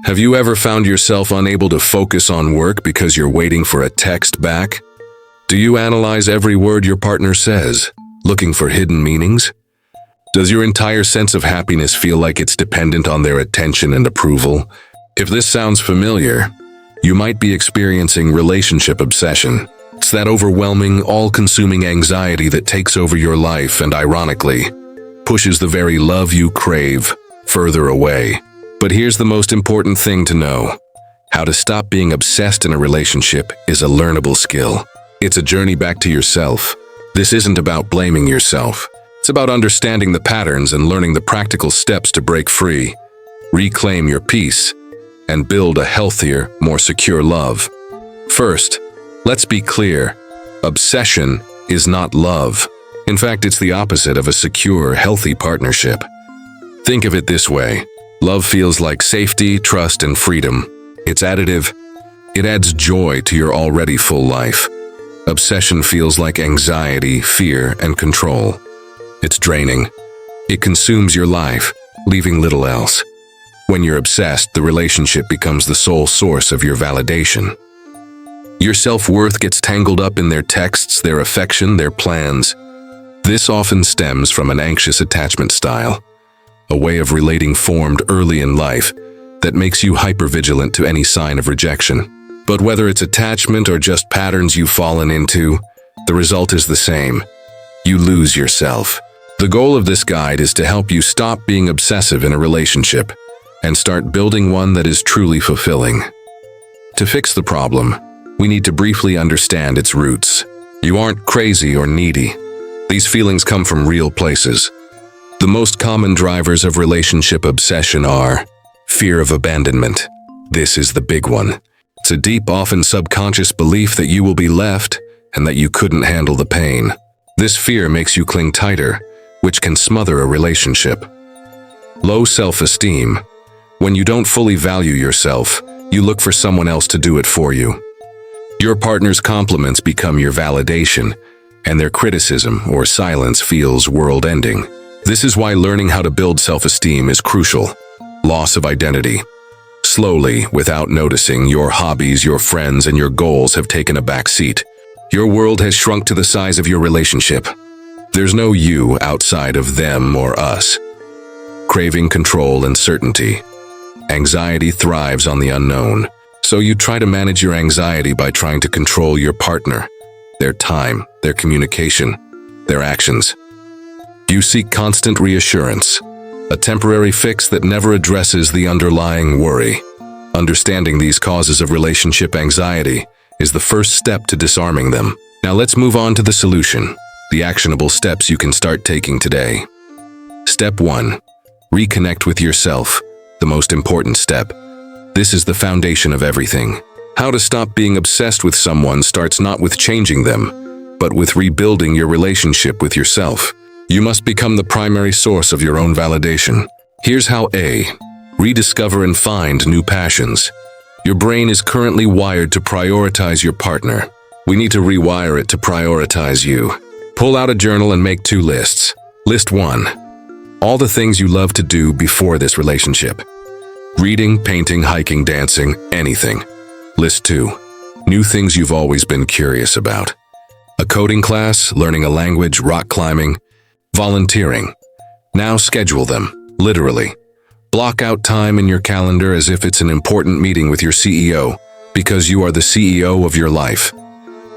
Have you ever found yourself unable to focus on work because you're waiting for a text back? Do you analyze every word your partner says, looking for hidden meanings? Does your entire sense of happiness feel like it's dependent on their attention and approval? If this sounds familiar, you might be experiencing relationship obsession. It's that overwhelming, all-consuming anxiety that takes over your life and, ironically, pushes the very love you crave further away. But here's the most important thing to know. How to stop being obsessed in a relationship is a learnable skill. It's a journey back to yourself. This isn't about blaming yourself. It's about understanding the patterns and learning the practical steps to break free, reclaim your peace, and build a healthier, more secure love. First, let's be clear. Obsession is not love. In fact, it's the opposite of a secure, healthy partnership. Think of it this way. Love feels like safety, trust, and freedom. It's additive. It adds joy to your already full life. Obsession feels like anxiety, fear, and control. It's draining. It consumes your life, leaving little else. When you're obsessed, the relationship becomes the sole source of your validation. Your self-worth gets tangled up in their texts, their affection, their plans. This often stems from an anxious attachment style, a way of relating formed early in life that makes you hypervigilant to any sign of rejection. But whether it's attachment or just patterns you've fallen into, the result is the same. You lose yourself. The goal of this guide is to help you stop being obsessive in a relationship and start building one that is truly fulfilling. To fix the problem, we need to briefly understand its roots. You aren't crazy or needy. These feelings come from real places. The most common drivers of relationship obsession are fear of abandonment. This is the big one. It's a deep, often subconscious belief that you will be left and that you couldn't handle the pain. This fear makes you cling tighter, which can smother a relationship. Low self-esteem. When you don't fully value yourself, you look for someone else to do it for you. Your partner's compliments become your validation, and their criticism or silence feels world-ending. This is why learning how to build self-esteem is crucial. Loss of identity. Slowly, without noticing, your hobbies, your friends, and your goals have taken a back seat. Your world has shrunk to the size of your relationship. There's no you outside of them or us. Craving control and certainty. Anxiety thrives on the unknown. So you try to manage your anxiety by trying to control your partner, their time, their communication, their actions. You seek constant reassurance, a temporary fix that never addresses the underlying worry. Understanding these causes of relationship anxiety is the first step to disarming them. Now let's move on to the solution, the actionable steps you can start taking today. Step 1. Reconnect with yourself, the most important step. This is the foundation of everything. How to stop being obsessed with someone starts not with changing them, but with rebuilding your relationship with yourself. You must become the primary source of your own validation. Here's how. A. Rediscover and find new passions. Your brain is currently wired to prioritize your partner. We need to rewire it to prioritize you. Pull out a journal and make 2 lists. List 1. All the things you love to do before this relationship. Reading, painting, hiking, dancing, anything. List 2. New things you've always been curious about. A coding class, learning a language, rock climbing, volunteering. Now schedule them, literally. Block out time in your calendar as if it's an important meeting with your CEO, because you are the CEO of your life.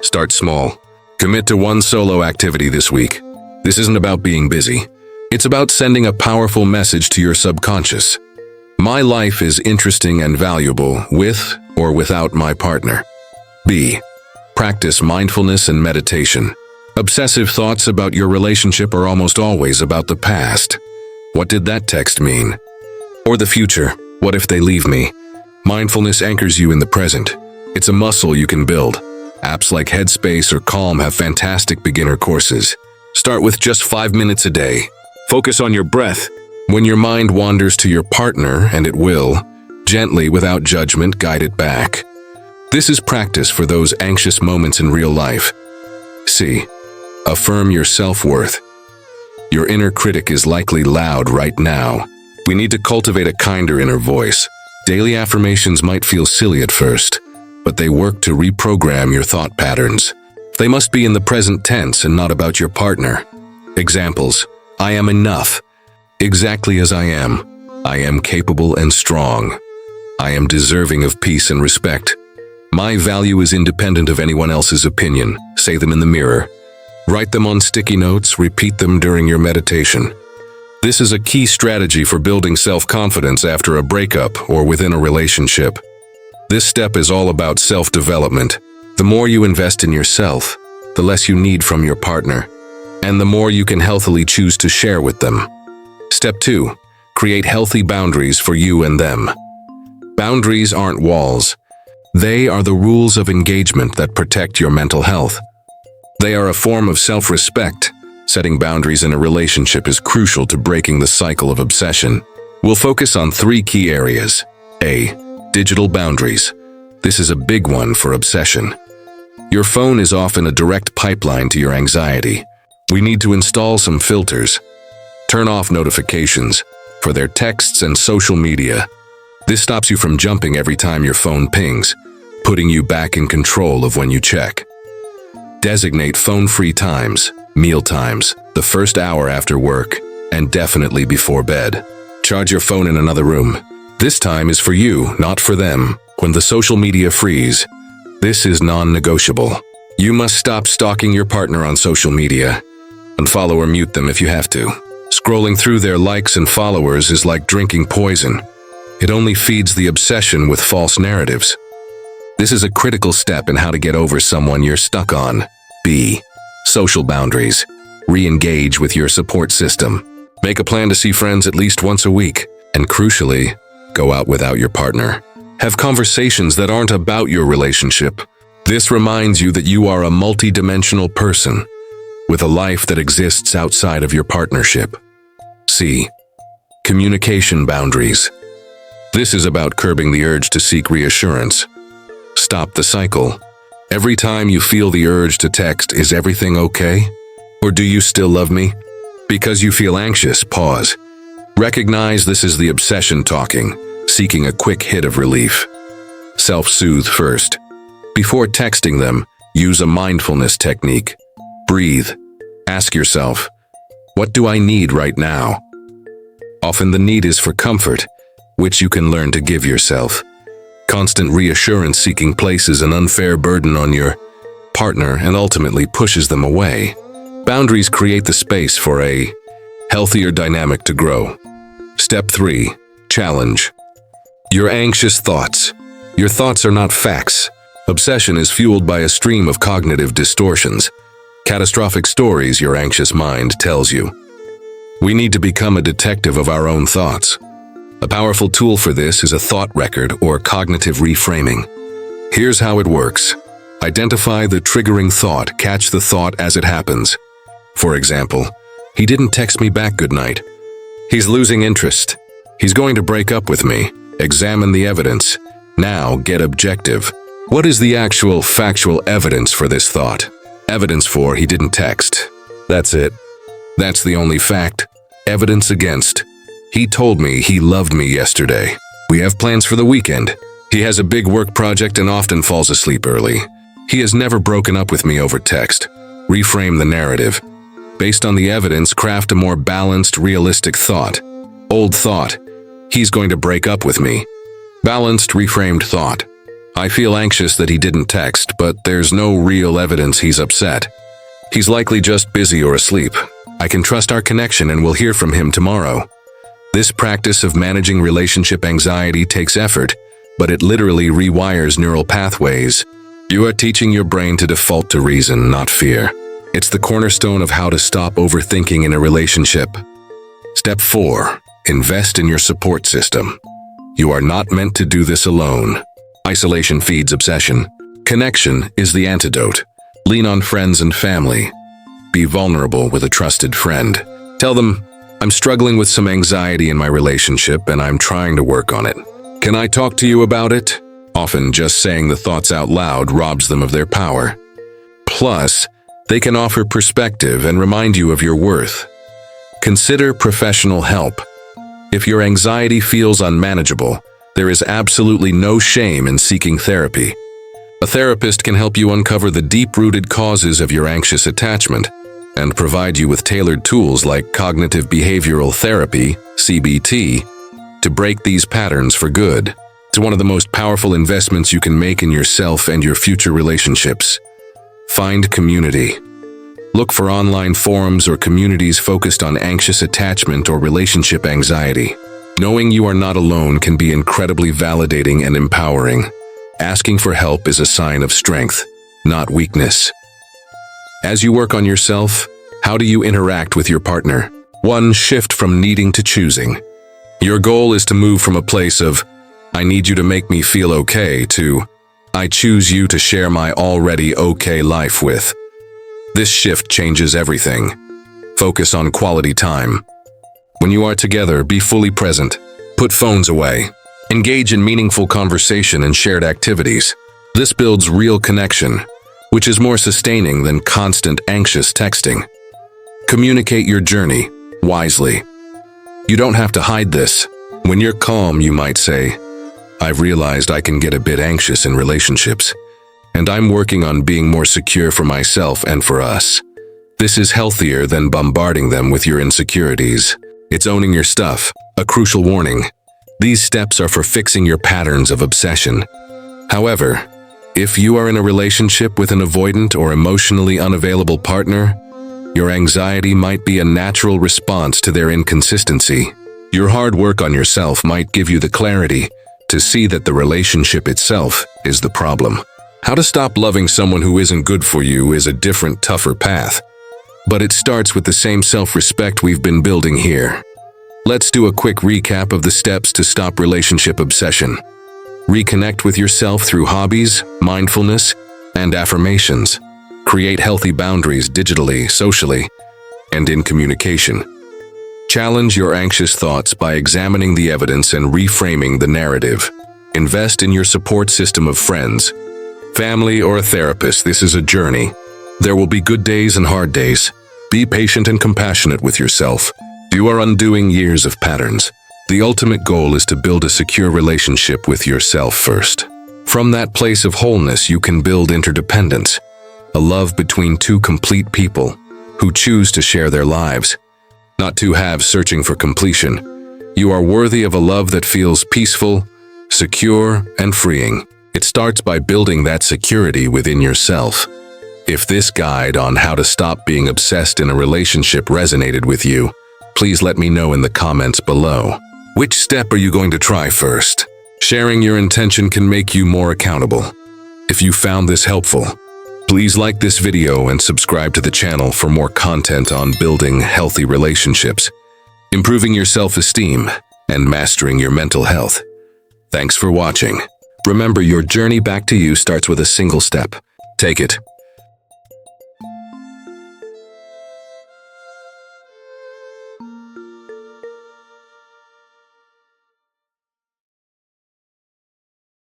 Start small. Commit to 1 solo activity this week. This isn't about being busy. It's about sending a powerful message to your subconscious. My life is interesting and valuable with or without my partner. B. Practice mindfulness and meditation. Obsessive thoughts about your relationship are almost always about the past. What did that text mean? Or the future. What if they leave me? Mindfulness anchors you in the present. It's a muscle you can build. Apps like Headspace or Calm have fantastic beginner courses. Start with just 5 minutes a day. Focus on your breath. When your mind wanders to your partner, and it will, gently, without judgment, guide it back. This is practice for those anxious moments in real life. C. Affirm your self-worth. Your inner critic is likely loud right now. We need to cultivate a kinder inner voice, Daily affirmations might feel silly at first, but they work to reprogram your thought patterns. They must be in the present tense and not about your partner. Examples: I am enough, exactly as I am. I am capable and strong. I am deserving of peace and respect. My value is independent of anyone else's opinion. Say them in the mirror. Write them on sticky notes, repeat them during your meditation. This is a key strategy for building self-confidence after a breakup or within a relationship. This step is all about self-development. The more you invest in yourself, the less you need from your partner, and the more you can healthily choose to share with them. Step 2. Create healthy boundaries for you and them. Boundaries aren't walls. They are the rules of engagement that protect your mental health. They are a form of self-respect. Setting boundaries in a relationship is crucial to breaking the cycle of obsession. We'll focus on 3 key areas. A. Digital boundaries. This is a big one for obsession. Your phone is often a direct pipeline to your anxiety. We need to install some filters. Turn off notifications for their texts and social media. This stops you from jumping every time your phone pings, putting you back in control of when you check. Designate phone-free times, meal times, the first hour after work, and definitely before bed. Charge your phone in another room. This time is for you, not for them. When the social media freeze, this is non-negotiable. You must stop stalking your partner on social media. Unfollow or mute them if you have to. Scrolling through their likes and followers is like drinking poison. It only feeds the obsession with false narratives. This is a critical step in how to get over someone you're stuck on. B. Social boundaries. Re-engage with your support system. Make a plan to see friends at least once a week. And crucially, go out without your partner. Have conversations that aren't about your relationship. This reminds you that you are a multi-dimensional person with a life that exists outside of your partnership. C. Communication boundaries. This is about curbing the urge to seek reassurance. Stop the cycle. Every time you feel the urge to text, "Is everything okay?" or "Do you still love me?" Because you feel anxious, pause. Recognize this is the obsession talking, seeking a quick hit of relief. Self-soothe first. Before texting them, use a mindfulness technique. Breathe. Ask yourself, what do I need right now? Often the need is for comfort, which you can learn to give yourself. Constant reassurance-seeking places an unfair burden on your partner and ultimately pushes them away. Boundaries create the space for a healthier dynamic to grow. Step 3. Challenge. Your anxious thoughts. Your thoughts are not facts. Obsession is fueled by a stream of cognitive distortions, catastrophic stories your anxious mind tells you. We need to become a detective of our own thoughts. A powerful tool for this is a thought record or cognitive reframing. Here's how it works. Identify the triggering thought, catch the thought as it happens. For example, he didn't text me back good night. He's losing interest. He's going to break up with me. Examine the evidence. Now get objective. What is the actual factual evidence for this thought? Evidence for he didn't text. That's it. That's the only fact. Evidence against. He told me he loved me yesterday. We have plans for the weekend. He has a big work project and often falls asleep early. He has never broken up with me over text. Reframe the narrative. Based on the evidence, craft a more balanced, realistic thought. Old thought. He's going to break up with me. Balanced, reframed thought. I feel anxious that he didn't text, but there's no real evidence he's upset. He's likely just busy or asleep. I can trust our connection and will hear from him tomorrow. This practice of managing relationship anxiety takes effort, but it literally rewires neural pathways. You are teaching your brain to default to reason, not fear. It's the cornerstone of how to stop overthinking in a relationship. Step 4. Invest in your support system. You are not meant to do this alone. Isolation feeds obsession. Connection is the antidote. Lean on friends and family. Be vulnerable with a trusted friend. Tell them, I'm struggling with some anxiety in my relationship and I'm trying to work on it. Can I talk to you about it? Often just saying the thoughts out loud robs them of their power. Plus, they can offer perspective and remind you of your worth. Consider professional help. If your anxiety feels unmanageable, There is absolutely no shame in seeking therapy. A therapist can help you uncover the deep-rooted causes of your anxious attachment and provide you with tailored tools like cognitive behavioral therapy, CBT, to break these patterns for good. It's one of the most powerful investments you can make in yourself and your future relationships. Find community. Look for online forums or communities focused on anxious attachment or relationship anxiety. Knowing you are not alone can be incredibly validating and empowering. Asking for help is a sign of strength, not weakness. As you work on yourself, how do you interact with your partner? 1. Shift from needing to choosing. Your goal is to move from a place of, I need you to make me feel okay, to, I choose you to share my already okay life with. This shift changes everything. Focus on quality time. When you are together, be fully present. Put phones away. Engage in meaningful conversation and shared activities. This builds real connection, which is more sustaining than constant anxious texting. Communicate your journey wisely. You don't have to hide this. When you're calm, you might say, I've realized I can get a bit anxious in relationships, and I'm working on being more secure for myself and for us. This is healthier than bombarding them with your insecurities. It's owning your stuff. A crucial warning. These steps are for fixing your patterns of obsession. However, if you are in a relationship with an avoidant or emotionally unavailable partner, your anxiety might be a natural response to their inconsistency. Your hard work on yourself might give you the clarity to see that the relationship itself is the problem. How to stop loving someone who isn't good for you is a different, tougher path. But it starts with the same self-respect we've been building here. Let's do a quick recap of the steps to stop relationship obsession. Reconnect with yourself through hobbies, mindfulness, and affirmations. Create healthy boundaries digitally, socially, and in communication. Challenge your anxious thoughts by examining the evidence and reframing the narrative. Invest in your support system of friends, family, or a therapist. This is a journey. There will be good days and hard days. Be patient and compassionate with yourself. You are undoing years of patterns. The ultimate goal is to build a secure relationship with yourself first. From that place of wholeness, you can build interdependence, a love between two complete people who choose to share their lives, not two halves searching for completion. You are worthy of a love that feels peaceful, secure, and freeing. It starts by building that security within yourself. If this guide on how to stop being obsessed in a relationship resonated with you, please let me know in the comments below. Which step are you going to try first? Sharing your intention can make you more accountable. If you found this helpful, please like this video and subscribe to the channel for more content on building healthy relationships, improving your self-esteem, and mastering your mental health. Thanks for watching. Remember, your journey back to you starts with a single step. Take it.